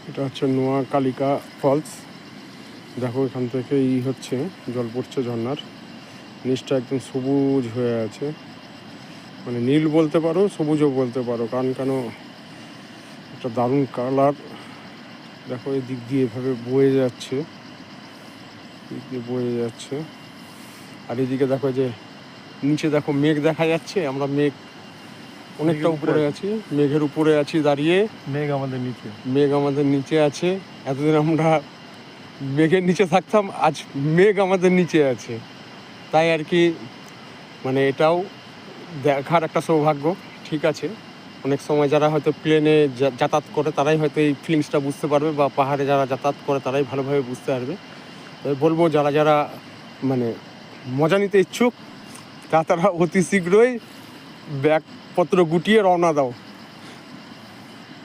এটা হচ্ছে নোয়াকালিকা ফলস। দেখো এখান থেকে হচ্ছে জল পড়ছে ঝর্নার, নিচটা একদম সবুজ হয়ে আছে, মানে নীল বলতে পারো, সবুজও বলতে পারো, কারণ কেন একটা দারুণ কালার। দেখো এই দিক দিয়ে এভাবে বয়ে যাচ্ছে, বয়ে যাচ্ছে। আর এদিকে দেখো যে নিচে দেখো মেঘ দেখা যাচ্ছে, আমরা মেঘ অনেকটা উপরে আছি, মেঘের উপরে আছি দাঁড়িয়ে, মেঘ আমাদের নিচে আছে। এতদিন আমরা মেঘের নিচে থাকতাম, আজ মেঘ আমাদের নিচে আছে, তাই আর কি, মানে এটাও দেখার একটা সৌভাগ্য। ঠিক আছে, অনেক সময় যারা হয়তো প্লেনে যাতায়াত করে তারাই হয়তো এই ফিলিংসটা বুঝতে পারবে, বা পাহাড়ে যারা যাতায়াত করে তারাই ভালোভাবে বুঝতে পারবে। তবে বলবো যারা যারা মানে মজা নিতে ইচ্ছুক তারা অতি শীঘ্রই ব্যাগপত্র গুটিয়ে রওনা দাও।